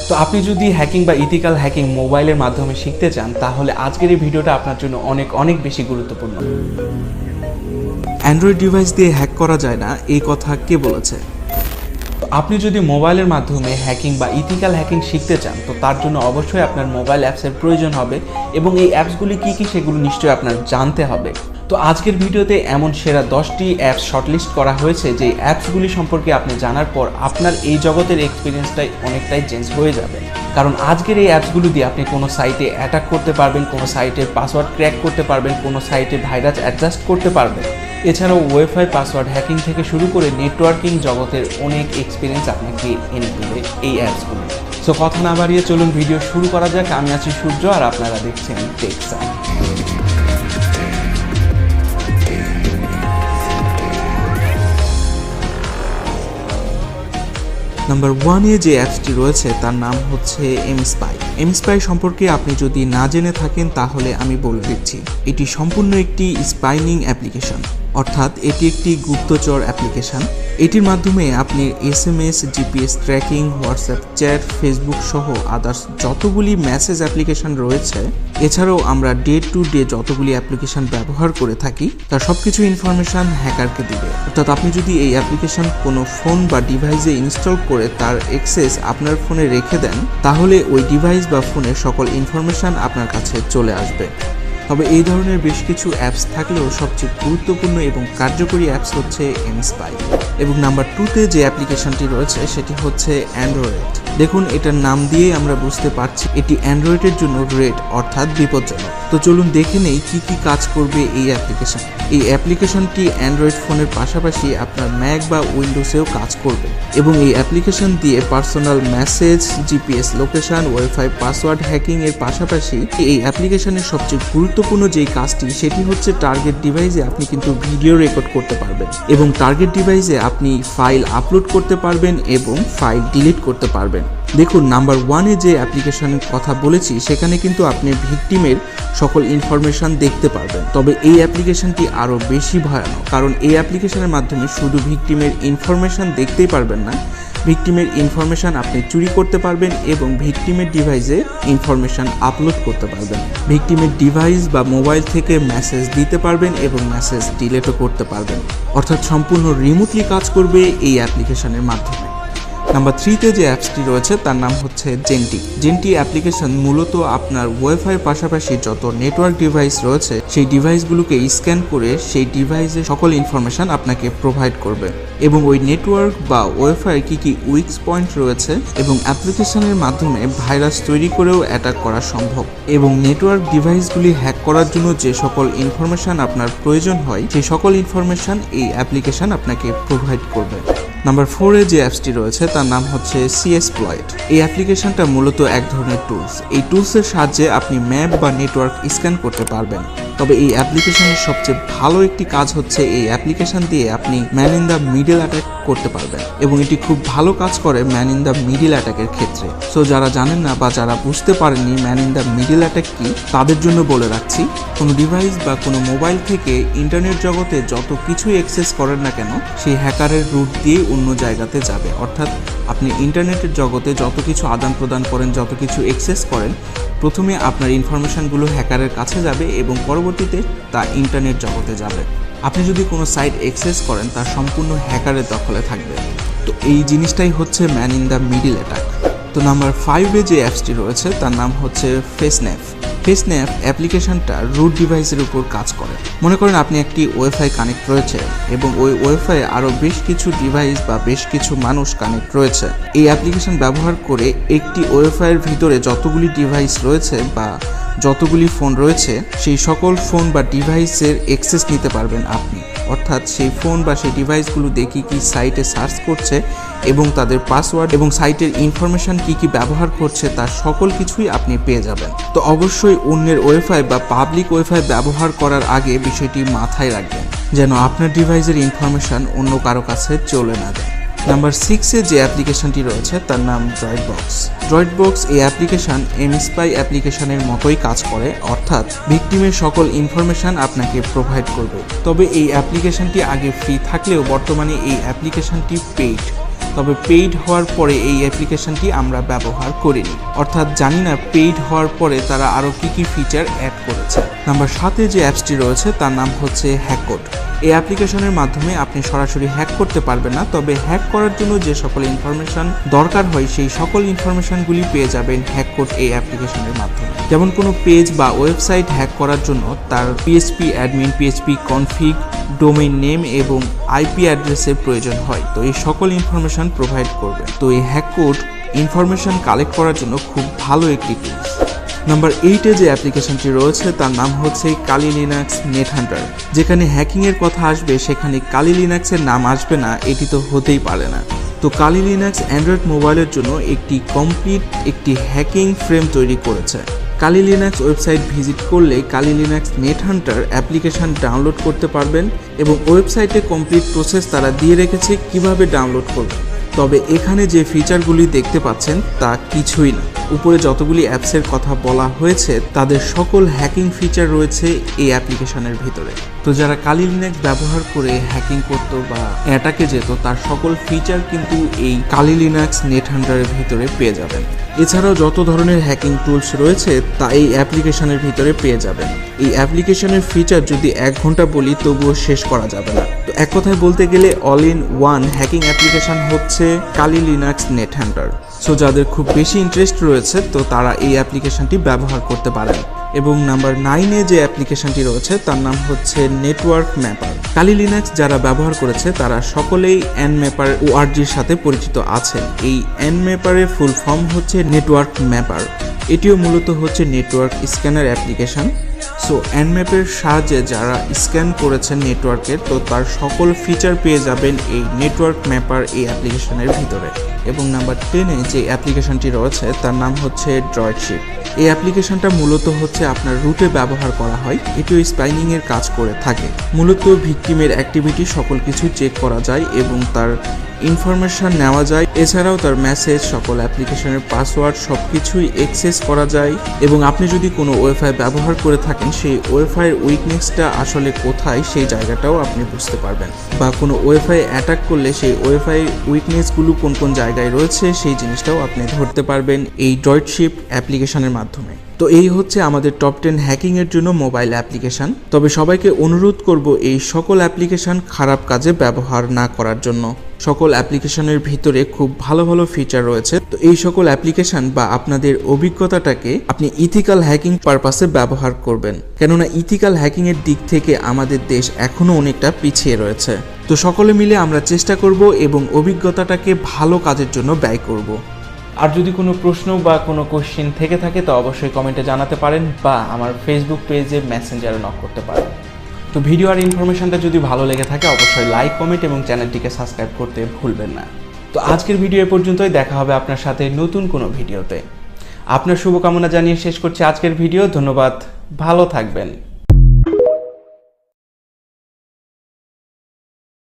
তো আপনি যদি হ্যাকিং বা ইথিক্যাল হ্যাকিং মোবাইলের মাধ্যমে শিখতে চান তাহলে আজকের এই ভিডিওটা আপনার জন্য অনেক বেশি গুরুত্বপূর্ণ। অ্যান্ড্রয়েড ডিভাইস দিয়ে হ্যাক করা যায় না, এই কথা কে বলেছে? আপনি যদি মোবাইলের মাধ্যমে হ্যাকিং বা ইথিক্যাল হ্যাকিং শিখতে চান তো তার জন্য অবশ্যই আপনার মোবাইল অ্যাপসের প্রয়োজন হবে এবং এই অ্যাপসগুলি কী কী সেগুলো নিশ্চয়ই আপনার জানতে হবে। তো আজকের ভিডিওতে এমন সেরা 10টি অ্যাপস শর্টলিস্ট করা হয়েছে যে অ্যাপসগুলি সম্পর্কে আপনি জানার পর আপনার এই জগতের এক্সপিরিয়েন্সটাই অনেকটাই চেঞ্জ হয়ে যাবে। কারণ আজকের এই অ্যাপসগুলো দিয়ে আপনি কোনো সাইটে অ্যাটাক করতে পারবেন, কোনো সাইটের পাসওয়ার্ড ক্র্যাক করতে পারবেন, কোনো সাইটে ভাইরাস অ্যাডজাস্ট করতে পারবেন। এছাড়াও ওয়াইফাই পাসওয়ার্ড হ্যাকিং থেকে শুরু করে নেটওয়ার্কিং জগতের অনেক এক্সপিরিয়েন্স আপনাকে এনে দেবে এই অ্যাপসগুলো। সো কথা না বাড়িয়ে চলুন ভিডিও শুরু করা যাক। আমি আছি সূর্য আর আপনারা দেখছেন টেকসান। নাম্বার 1-এ যে অ্যাপসটি রয়েছে তার নাম হচ্ছে এমস্পাই। এমস্পাই সম্পর্কে আপনি যদি না জেনে থাকেন তাহলে আমি বলে দিচ্ছি। এটি সম্পূর্ণ একটি স্পাইনিং অ্যাপ্লিকেশন, অর্থাৎ এটি একটি গুপ্তচর অ্যাপ্লিকেশন। এটির মাধ্যমে আপনি SMS, GPS tracking, WhatsApp chat, Facebook সহ আদার্স যতগুলি মেসেজ অ্যাপ্লিকেশন রয়েছে, এছাড়াও আমরা ডে টু ডে যতগুলি অ্যাপ্লিকেশন ব্যবহার করে থাকি তার সব কিছু ইনফরমেশান হ্যাকারকে দিবে। অর্থাৎ আপনি যদি এই অ্যাপ্লিকেশন কোনো ফোন বা ডিভাইসে ইনস্টল করে তার অ্যাক্সেস আপনার ফোনে রেখে দেন তাহলে ওই ডিভাইস বা ফোনের সকল ইনফরমেশান আপনার কাছে চলে আসবে। তবে এই ধরনের বেশ কিছু অ্যাপস থাকলেও সবচেয়ে গুরুত্বপূর্ণ এবং কার্যকরী অ্যাপস হচ্ছে এমস্পাই। এবং নাম্বার 2-তে যে অ্যাপ্লিকেশনটি রয়েছে সেটি হচ্ছে অ্যান্ড্রয়েড। দেখুন, এটার নাম দিয়ে আমরা বুঝতে পারছি এটি অ্যান্ড্রয়েডের জন্য রেড অর্থাৎ বিপজ্জনক। তো চলুন দেখে নেই কি কি কাজ করবে এই অ্যাপ্লিকেশন। এই অ্যাপ্লিকেশনটি অ্যান্ড্রয়েড ফোনের পাশাপাশি আপনার ম্যাক বা উইন্ডোজেও কাজ করবে এবং এই অ্যাপ্লিকেশন দিয়ে personal message, GPS location, wifi password hacking এর পাশাপাশি এই অ্যাপ্লিকেশনের সবচেয়ে গুরুত্বপূর্ণ যেই কাজটি সেটি হচ্ছে টার্গেট ডিভাইসে আপনি কিন্তু ভিডিও রেকর্ড করতে পারবেন এবং টার্গেট ডিভাইসে আপনি ফাইল আপলোড করতে পারবেন এবং ফাইল ডিলিট করতে পারবেন। দেখুন, নাম্বার 1-এ যে অ্যাপ্লিকেশনের কথা বলেছি সেখানে কিন্তু আপনি ভিকটিমের সকল ইনফরমেশান দেখতে পারবেন। তবে এই অ্যাপ্লিকেশনটি আরও বেশি ভয়ানক, কারণ এই অ্যাপ্লিকেশনের মাধ্যমে শুধু ভিকটিমের ইনফরমেশান দেখতেই পারবেন না, ভিকটিমের ইনফরমেশান আপনি চুরি করতে পারবেন এবং ভিকটিমের ডিভাইসে ইনফরমেশান আপলোড করতে পারবেন। ভিকটিমের ডিভাইস বা মোবাইল থেকে মেসেজ দিতে পারবেন এবং মেসেজ ডিলিটও করতে পারবেন। অর্থাৎ সম্পূর্ণ রিমোটলি কাজ করবে এই অ্যাপ্লিকেশনের মাধ্যমে। নাম্বার 3-তে যে অ্যাপসটি রয়েছে তার নাম হচ্ছে জেন্টি। জেন্টি অ্যাপ্লিকেশন মূলত আপনার ওয়াইফাইয়ের পাশাপাশি যত নেটওয়ার্ক ডিভাইস রয়েছে সেই ডিভাইসগুলোকে স্ক্যান করে সেই ডিভাইসের সকল ইনফরমেশান আপনাকে প্রোভাইড করবে এবং ওই নেটওয়ার্ক বা ওয়াইফাইয়ের কী কী উইক পয়েন্ট রয়েছে এবং অ্যাপ্লিকেশনের মাধ্যমে ভাইরাস তৈরি করেও অ্যাটাক করা সম্ভব এবং নেটওয়ার্ক ডিভাইসগুলি হ্যাক করার জন্য যে সকল ইনফরমেশান আপনার প্রয়োজন হয় সেই সকল ইনফরমেশান এই অ্যাপ্লিকেশন আপনাকে প্রোভাইড করবে। নাম্বার 4-এ যে অ্যাপসটি রয়েছে তার নাম হচ্ছে CSploit। এই অ্যাপ্লিকেশনটা মূলত এক ধরনের টুলস। এই টুলসের সাহায্যে আপনি ম্যাপ বা নেটওয়ার্ক স্ক্যান করতে পারবেন। তবে এই অ্যাপ্লিকেশনের সবচেয়ে ভালো একটি কাজ হচ্ছে এই অ্যাপ্লিকেশন দিয়ে আপনি man in the middle attack করতে পারবেন এবং এটি খুব ভালো কাজ করে ম্যান ইন দ্য মিডল অ্যাটাকের ক্ষেত্রে। সো যারা জানেন না বা যারা বুঝতে পারেননি man in the middle attack কি, তাদের জন্য বলে রাখছি। কোনো ডিভাইস বা কোনো মোবাইল থেকে ইন্টারনেট জগতে যত কিছুই অ্যাক্সেস করেন না কেন সেই হ্যাকারের রুট দিয়ে অন্য জায়গাতে যাবে। অর্থাৎ আপনি ইন্টারনেটের জগতে যত কিছু আদান প্রদান করেন, যত কিছু অ্যাক্সেস করেন, প্রথমে আপনার ইনফরমেশানগুলো হ্যাকারের কাছে যাবে এবং পরবর্তীতে তা ইন্টারনেট জগতে যাবে। আপনি যদি কোনো সাইট অ্যাক্সেস করেন তা সম্পূর্ণ হ্যাকারের দখলে থাকবে। তো এই জিনিসটাই হচ্ছে man in the middle attack. তো নাম্বার 5-এ যে অ্যাপসটি রয়েছে তার নাম হচ্ছে ফেসন্যাপ। ফেসন্যাপ অ্যাপ্লিকেশনটা রুট ডিভাইসের উপর কাজ করে। মনে করেন আপনি একটি ওয়াইফাই কানেক্ট রয়েছে এবং ওই ওয়াইফাই আরও বেশ কিছু ডিভাইস বা বেশ কিছু মানুষ কানেক্ট রয়েছে। এই অ্যাপ্লিকেশন ব্যবহার করে একটি ওয়াইফাইয়ের ভিতরে যতগুলি ডিভাইস রয়েছে বা যতগুলি ফোন রয়েছে সেই সকল ফোন বা ডিভাইসের অ্যাক্সেস নিতে পারবেন আপনি। অর্থাৎ সেই ফোন বা সেই ডিভাইসগুলো দেখি কি সাইটে সার্চ করছে এবং তাদের পাসওয়ার্ড এবং সাইটের ইনফরমেশান কি কি ব্যবহার করছে তার সকল কিছুই আপনি পেয়ে যাবেন। তো অবশ্যই অন্যের ওয়াইফাই বা পাবলিক ওয়াইফাই ব্যবহার করার আগে বিষয়টি মাথায় রাখবেন যেন আপনার ডিভাইসের ইনফরমেশান অন্য কারো কাছে চলে না যায়। নাম্বার 6-এ যে অ্যাপ্লিকেশনটি রয়েছে তার নাম ড্রয়েডবক্স। ড্রয়েডবক্স এই অ্যাপ্লিকেশন এমস্পাই অ্যাপ্লিকেশনের মতোই কাজ করে, অর্থাৎ ভিকটিমের সকল ইনফরমেশান আপনাকে প্রোভাইড করবে। তবে এই অ্যাপ্লিকেশনটি আগে ফ্রি থাকলেও বর্তমানে এই অ্যাপ্লিকেশনটি পেইড। তবে পেইড হওয়ার পরে এই অ্যাপ্লিকেশনটি আমরা ব্যবহার করিনি, অর্থাৎ জানি না পেইড হওয়ার পরে তারা আরও কী ফিচার অ্যাড করেছে। নাম্বার 7-এ যে অ্যাপসটি রয়েছে তার নাম হচ্ছে হ্যাককোড। এই অ্যাপ্লিকেশনের মাধ্যমে আপনি সরাসরি হ্যাক করতে পারবেন না, তবে হ্যাক করার জন্য যে সকল ইনফরমেশন দরকার হয় সেই সকল ইনফরমেশনগুলি পেয়ে যাবেন হ্যাককোড এই অ্যাপ্লিকেশনের মাধ্যমে। যেমন কোনো পেজ বা ওয়েবসাইট হ্যাক করার জন্য তার PHP admin, PHP config, domain name এবং আইপি অ্যাড্রেসের প্রয়োজন হয়। তো এই সকল ইনফরমেশন প্রোভাইড করবে। তো এই হ্যাককোড ইনফরমেশন কালেক্ট করার জন্য খুব ভালো একটি টুলস। নাম্বার 8-এ যে অ্যাপ্লিকেশনটি রয়েছে তার নাম হচ্ছে কালি লিনাক্স নেট হান্টার। যেখানে হ্যাকিংয়ের কথা আসবে সেখানে কালি লিনাক্সের নাম আসবে না, এটি তো হতেই পারে না। তো কালি লিনাক্স অ্যান্ড্রয়েড মোবাইলের জন্য একটি হ্যাকিং ফ্রেম তৈরি করেছে। কালি লিনাক্স ওয়েবসাইট ভিজিট করলে কালি Linux net Hunter application download করতে পারবেন এবং ওয়েবসাইটে কমপ্লিট প্রসেস তারা দিয়ে রেখেছে কিভাবে ডাউনলোড করবেন। তবে এখানে যে ফিচারগুলি দেখতে পাচ্ছেন তা কিছুই না। উপরে যতগুলি অ্যাপসের কথা বলা হয়েছে তাদের সকল হ্যাকিং ফিচার রয়েছে এই অ্যাপ্লিকেশনের ভিতরে। তো যারা কালি লিনাক্স ব্যবহার করে হ্যাকিং করতো বা অ্যাটাকে যেত তার সকল ফিচার কিন্তু এই কালি লিনাক্স নেট হান্টারের ভিতরে পেয়ে যাবেন। এছাড়াও যত ধরনের হ্যাকিং টুলস রয়েছে তা এই অ্যাপ্লিকেশনের ভিতরে পেয়ে যাবেন। এই অ্যাপ্লিকেশনের ফিচার যদি 1 ঘন্টা বলি তবুও শেষ করা যাবে না। তো এক কথায় বলতে গেলে all in one hacking application হচ্ছে Kali Linux NetHunter. So যাদের খুব বেশি ইন্টারেস্ট রয়েছে তো তারা এই অ্যাপ্লিকেশনটি ব্যবহার করতে পারেন। এবং নাম্বার 9-এ যে অ্যাপ্লিকেশনটি রয়েছে তার নাম হচ্ছে নেটওয়ার্ক ম্যাপার। কালি লিনাক্স যারা ব্যবহার করেছে তারা সকলেই nmapper org-র সাথে পরিচিত আছেন। এই nmapper-এর ফুল ফর্ম হচ্ছে নেটওয়ার্ক ম্যাপার। এটিও মূলত হচ্ছে নেটওয়ার্ক স্ক্যানার অ্যাপ্লিকেশন। সো nmap-এর সাহায্যে যারা স্ক্যান করেছেন নেটওয়ার্কের তো তার সকল ফিচার পেয়ে যাবেন এই নেটওয়ার্ক ম্যাপার এই অ্যাপ্লিকেশনের ভিতরে। এবং নাম্বার 10-এ যে অ্যাপ্লিকেশনটি রয়েছে তার নাম হচ্ছে ড্রয়েডশিপ। এই অ্যাপ্লিকেশনটা মূলত হচ্ছে আপনার রুটে ব্যবহার করা হয়। এটিও স্পাইনিংয়ের কাজ করে থাকে। মূলত ভিকটিমের অ্যাক্টিভিটি সকল কিছু চেক করা যায় এবং তার ইনফরমেশন নেওয়া যায়। এছাড়াও তার মেসেজ, সকল অ্যাপ্লিকেশনের পাসওয়ার্ড সবকিছুই অ্যাক্সেস করা যায়। এবং আপনি যদি কোনো ওয়েবসাইট ব্যবহার করে থাকেন সেই ওয়েবসাইটের উইকনেসটা আসলে কোথায় সেই জায়গাটাও আপনি বুঝতে পারবেন, বা কোনো ওয়েবসাইট অ্যাটাক করলে সেই ওয়েবসাইট উইকনেসগুলো কোন কোন জায়গায় রয়েছে সেই জিনিসটাও আপনি ধরতে পারবেন এই ড্রয়েডশিপ অ্যাপ্লিকেশনের মাধ্যমে। তো এই হচ্ছে আমাদের টপ 10 হ্যাকিংয়ের জন্য মোবাইল অ্যাপ্লিকেশন। তবে সবাইকে অনুরোধ করব এই সকল অ্যাপ্লিকেশন খারাপ কাজে ব্যবহার না করার জন্য। সকল অ্যাপ্লিকেশনের ভিতরে খুব ভালো ভালো ফিচার রয়েছে। তো এই সকল অ্যাপ্লিকেশন বা আপনাদের অভিজ্ঞতাটাকে আপনি ইথিক্যাল হ্যাকিং পারপাসে ব্যবহার করবেন, কেননা ইথিক্যাল হ্যাকিংয়ের দিক থেকে আমাদের দেশ এখনও অনেকটা পিছিয়ে রয়েছে। তো সকলে মিলে আমরা চেষ্টা করব এবং অভিজ্ঞতাটাকে ভালো কাজের জন্য ব্যয় করব। আর যদি কোনো প্রশ্ন বা কোনো কোশ্চেন থেকে থাকে তো অবশ্যই কমেন্টে জানাতে পারেন বা আমার ফেসবুক পেজে মেসেঞ্জারে নক করতে পারেন। তো ভিডিও আর ইনফরমেশনটা যদি ভালো লেগে থাকে অবশ্যই লাইক, কমেন্ট এবং চ্যানেলটিকে সাবস্ক্রাইব করতে ভুলবেন না। তো আজকের ভিডিও এ পর্যন্তই। দেখা হবে আপনার সাথে নতুন কোনো ভিডিওতে। আপনার শুভকামনা জানিয়ে শেষ করছি আজকের ভিডিও। ধন্যবাদ, ভালো থাকবেন।